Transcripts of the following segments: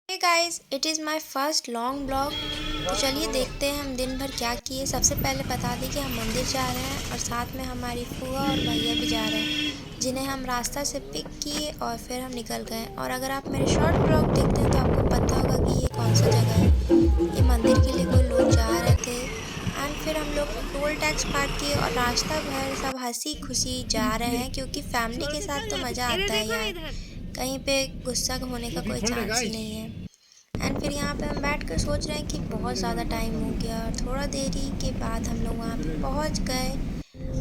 Hey guys, it is my first long blog. तो चलिए देखते हैं हम दिन भर क्या किए। सबसे पहले बता दें कि हम मंदिर जा रहे हैं और साथ में हमारी फूआ और भैया भी जा रहे हैं, जिन्हें हम रास्ता से पिक किए और फिर हम निकल गए। और अगर आप मेरे शॉर्ट ब्लॉग देखते हैं तो आपको पता होगा कि ये कौन सा जगह है। ये मंदिर के लिए कोई लोग जा रहे थे एंड फिर हम लोग टोल टैक्स पार किए और रास्ता भर सब हंसी खुशी जा रहे हैं, क्योंकि फैमिली के साथ तो मज़ा इधर आता है देखो यार। इधर। कहीं पे गुस्सा होने का कोई चांस ही नहीं है। एंड फिर यहाँ पे हम बैठ कर सोच रहे हैं कि बहुत ज़्यादा टाइम हो गया, और थोड़ा देरी के बाद हम लोग वहाँ पे पहुँच गए।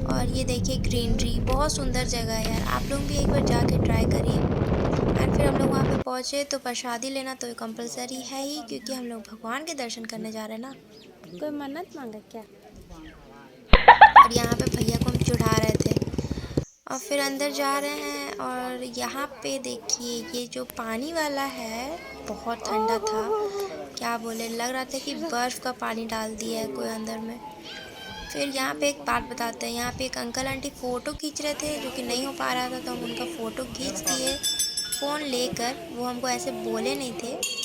और ये देखिए ग्रीनरी, बहुत सुंदर जगह है यार, आप लोग भी एक बार जाके ट्राई करिए। एंड फिर हम लोग वहाँ पे पहुँचे तो प्रसादी लेना तो कंपलसरी है ही, क्योंकि हम लोग भगवान के दर्शन करने जा रहे हैं ना। कोई मन्नत मांगा क्या? और यहाँ पे भैया को हम चढ़ा रहे थे और फिर अंदर जा रहे हैं। और यहाँ पे देखिए ये जो पानी वाला है बहुत ठंडा था, क्या बोले, लग रहा था कि बर्फ़ का पानी डाल दिया है कोई अंदर में। फिर यहाँ पे एक बात बताते हैं, यहाँ पे एक अंकल आंटी फ़ोटो खींच रहे थे जो कि नहीं हो पा रहा था, तो हम उनका फ़ोटो खींच दिए फ़ोन लेकर। वो हमको ऐसे बोले नहीं थे।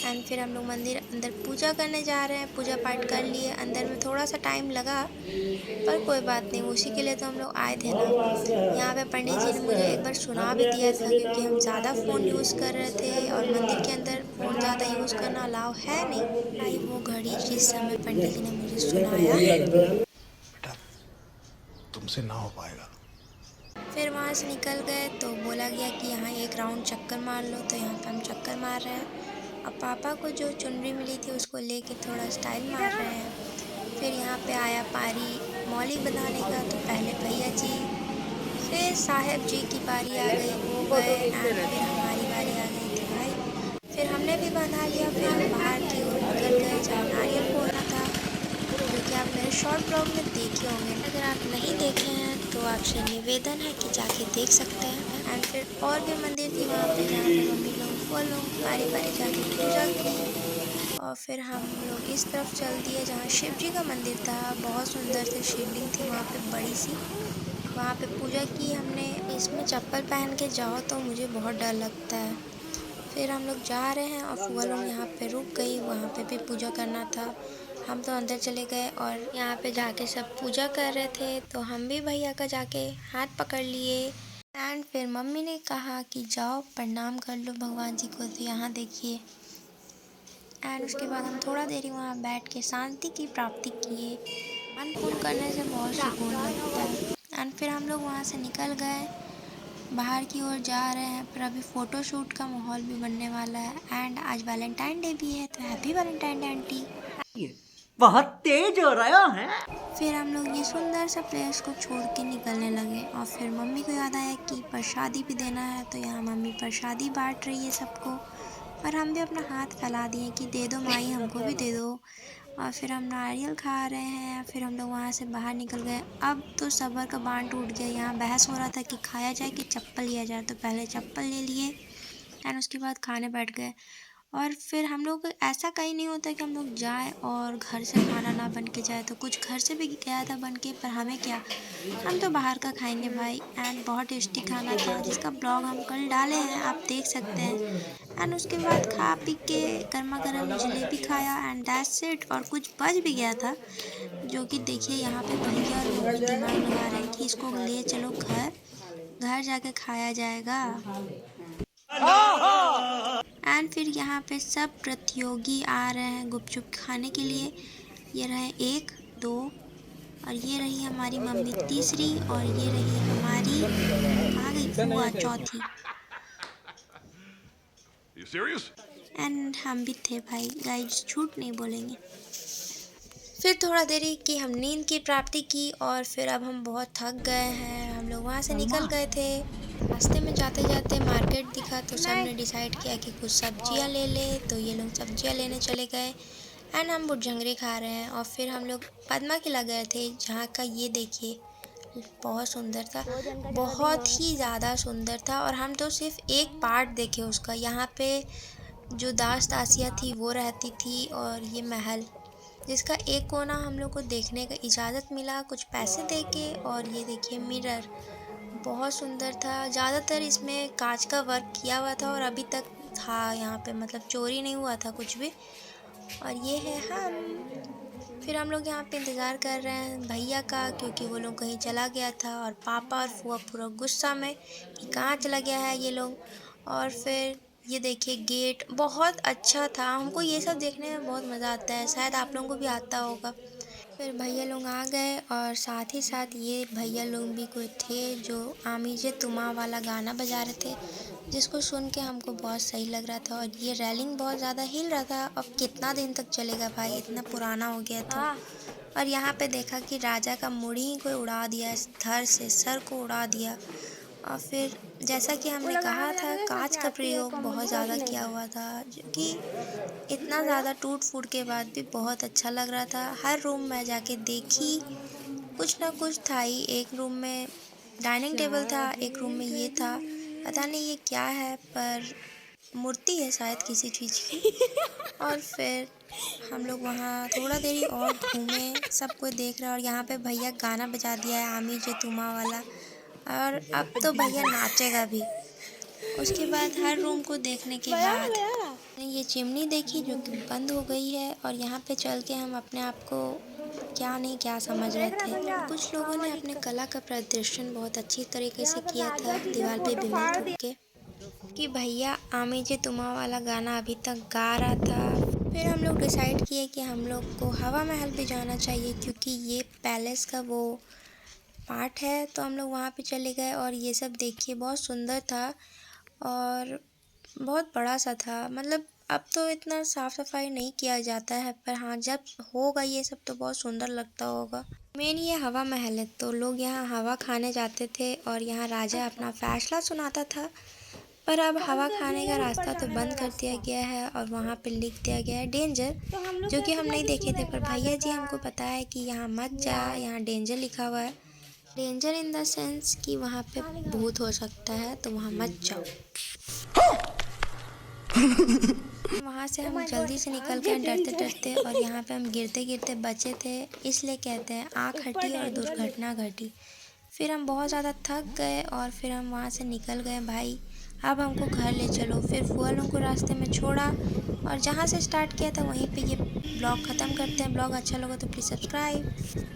एंड फिर हम लोग मंदिर अंदर पूजा करने जा रहे हैं, पूजा पाठ कर लिए। अंदर में थोड़ा सा टाइम लगा, पर कोई बात नहीं, उसी के लिए तो हम लोग आए थे ना। यहाँ पे पंडित जी ने मुझे एक बार सुना भी दिया था, क्योंकि हम ज़्यादा फ़ोन यूज़ कर रहे थे और मंदिर के अंदर फ़ोन ज़्यादा यूज़ करना अलाउ है नहीं। आई वो घड़ी जिस समय पंडित जी ने मुझे सुनाया। बेटा, तुमसे ना हो पाएगा। फिर वहाँ से निकल गए तो बोला गया कि यहाँ एक राउंड चक्कर मार लो, तो यहाँ पे हम चक्कर मार रहे हैं। अब पापा को जो चुनरी मिली थी उसको लेके थोड़ा स्टाइल मार रहे हैं। फिर यहाँ पे आया पारी मौली बनाने का, तो पहले भैया जी, फिर साहेब जी की बारी आ गई, वो गए एंड फिर हमारी बारी आ गई थी भाई। फिर हमने भी बंधा लिया। फिर हम बाहर की ओर निकल गए जहाँ नारियल फोड़ना था, जो कि आप मेरे शॉर्ट ब्लॉग में देखे होंगे। अगर आप नहीं देखे हैं तो आपसे निवेदन है कि जाके देख सकते हैं। एंड फिर और भी मंदिर थी वहाँ पे, जहाँ पे मम्मी लोग वो लोग बारी बारी जाके पूजा की। और फिर हम लोग इस तरफ चल दिए जहाँ शिव जी का मंदिर था। बहुत सुंदर सी शिवलिंग थी वहाँ पे, बड़ी सी। वहाँ पे पूजा की हमने। इसमें चप्पल पहन के जाओ तो मुझे बहुत डर लगता है। फिर हम लोग जा रहे हैं और फुआ लोग यहाँ पे रुक गई, वहाँ पे भी पूजा करना था। हम तो अंदर चले गए और यहाँ पे जाके सब पूजा कर रहे थे, तो हम भी भैया का जाके हाथ पकड़ लिए। एंड फिर मम्मी ने कहा कि जाओ प्रणाम कर लो भगवान जी को, तो यहाँ देखिए। एंड उसके बाद हम थोड़ा देरी वहाँ बैठ के शांति की प्राप्ति किए। मन पूर्ण करने से बहुत सुकून लगता है। एंड फिर हम लोग वहाँ से निकल गए, बाहर की ओर जा रहे हैं। पर अभी फ़ोटो शूट का माहौल भी बनने वाला है। एंड आज वैलेंटाइन डे भी है, तो हैप्पी वैलेंटाइन डे आंटी। बहुत तेज हो रहा है। फिर हम लोग ये सुंदर सा प्लेस को छोड़ के निकलने लगे और फिर मम्मी को याद आया कि प्रसादी भी देना है, तो यहाँ मम्मी प्रसादी बांट रही है सबको। और हम भी अपना हाथ फैला दिए कि दे दो माई, हमको भी दे दो। और फिर हम नारियल खा रहे हैं। फिर हम लोग वहाँ से बाहर निकल गए। अब तो सब्र का बांध टूट गया। यहाँ बहस हो रहा था कि खाया जाए कि चप्पल लिया जाए, तो पहले चप्पल ले लिए एंड उसके बाद खाने बैठ गए। और फिर हम लोग, ऐसा कहीं नहीं होता कि हम लोग जाएं और घर से खाना ना बन के जाए, तो कुछ घर से भी गया था बन के, पर हमें क्या, हम तो बाहर का खाएंगे भाई। एंड बहुत टेस्टी खाना था, जिसका ब्लॉग हम कल डाले हैं, आप देख सकते हैं। एंड उसके बाद खा पी के गर्मा गर्म जलेबी खाया एंड दैट्स इट। और कुछ बच भी गया था, जो कि देखिए यहाँ पे भैया और मम्मी दिमाग लगा रहे हैं कि इसको ले चलो घर, घर जाके खाया जाएगा। एंड फिर यहाँ पे सब प्रतियोगी आ रहे हैं गुपचुप खाने के लिए। ये रहे एक, दो, और ये रही हमारी मम्मी तीसरी, और ये रही हमारी, कहाँ गई फुआ, चौथी। You serious? एंड हम भी थे भाई, गाइस झूठ नहीं बोलेंगे। फिर थोड़ा देरी की हम नींद की प्राप्ति की और फिर अब हम बहुत थक गए हैं। हम लोग वहाँ से निकल गए थे। रास्ते में जाते जाते मार्केट दिखा, तो सब ने डिसाइड किया कि कुछ सब्जियाँ ले ले, तो ये लोग सब्जियाँ लेने चले गए। एंड हम भुजंगरे खा रहे हैं। और फिर हम लोग पद्मा किला गए थे, जहाँ का ये देखिए बहुत सुंदर था, भोजन का जगह भी बहुत है। ही ज़्यादा सुंदर था। और हम तो सिर्फ एक पार्ट देखे उसका। यहाँ पे जो दास दासियाँ थी वो रहती थी, और ये महल, जिसका एक कोना हम लोग को देखने का इजाज़त मिला कुछ पैसे दे के। और ये देखिए मिरर, बहुत सुंदर था। ज़्यादातर इसमें कांच का वर्क किया हुआ था और अभी तक था यहाँ पे, मतलब चोरी नहीं हुआ था कुछ भी। और ये है हम। फिर हम लोग यहाँ पे इंतज़ार कर रहे हैं भैया का, क्योंकि वो लोग कहीं चला गया था और पापा और फूआ पूरा गुस्सा में कि कहाँ चला गया है ये लोग। और फिर ये देखिए गेट बहुत अच्छा था, हमको ये सब देखने में बहुत मज़ा आता है, शायद आप लोगों को भी आता होगा। फिर भैया लोग आ गए और साथ ही साथ ये भैया लोग भी कोई थे जो आमी जे तुमा वाला गाना बजा रहे थे, जिसको सुन के हमको बहुत सही लग रहा था। और ये रेलिंग बहुत ज़्यादा हिल रहा था, अब कितना दिन तक चलेगा भाई, इतना पुराना हो गया था। और यहाँ पे देखा कि राजा का मुड़ी ही कोई उड़ा दिया, धड़ से सर को उड़ा दिया। और फिर जैसा कि हमने कहा था, कांच का प्रयोग बहुत ज़्यादा किया हुआ था, जो कि इतना ज़्यादा टूट फूट के बाद भी बहुत अच्छा लग रहा था। हर रूम में जाके देखी, कुछ ना कुछ था ही। एक रूम में डाइनिंग टेबल था, एक रूम में ये था, पता नहीं ये क्या है, पर मूर्ति है शायद किसी चीज़ की। और फिर हम लोग वहाँ थोड़ा देरी और घूमे, सब कोई देख रहा है। और यहाँ पे भैया गाना बजा दिया है आमी जे तुमा वाला, और अब तो भैया नाचेगा भी। उसके बाद हर रूम को देखने के बाद ये चिमनी देखी जो कि बंद हो गई है। और यहाँ पे चल के हम अपने आप को क्या नहीं क्या समझ रहे थे। कुछ लोगों ने अपने कला का प्रदर्शन बहुत अच्छी तरीके से किया था, दीवार पे बिमल थूक के, कि भैया आमी जे तुमा वाला गाना अभी तक गा रहा था। फिर हम लोग डिसाइड किए कि हम लोग को हवा महल भी जाना चाहिए, क्योंकि ये पैलेस का वो पार्ट है। तो हम लोग वहाँ पे चले गए और ये सब देखिए बहुत सुंदर था और बहुत बड़ा सा था। मतलब अब तो इतना साफ़ सफाई नहीं किया जाता है, पर हाँ जब होगा ये सब तो बहुत सुंदर लगता होगा। मेन ये हवा महल है, तो लोग यहाँ हवा खाने जाते थे और यहाँ राजा अपना फैसला सुनाता था। पर अब हवा खाने का रास्ता तो बंद कर दिया गया है और वहाँ पे लिख दिया गया है डेंजर, जो कि हम नहीं देखे थे। पर भैया जी हमको पता है कि यहाँ मत जा, यहाँ डेंजर लिखा हुआ है। डेंजर इन द सेंस कि वहाँ पे भूत हो सकता है, तो वहाँ मत जाओ। वहाँ से हम जल्दी से निकल गए डरते डरते, और यहाँ पे हम गिरते गिरते बचे थे, इसलिए कहते हैं आँख हटी और दुर्घटना घटी। फिर हम बहुत ज़्यादा थक गए और फिर हम वहाँ से निकल गए। भाई अब हमको घर ले चलो। फिर फुआ लोगों को रास्ते में छोड़ा और जहाँ से स्टार्ट किया था वहीं पे ये ब्लॉग ख़त्म करते हैं। ब्लॉग अच्छा लगा तो प्लीज़ सब्सक्राइब।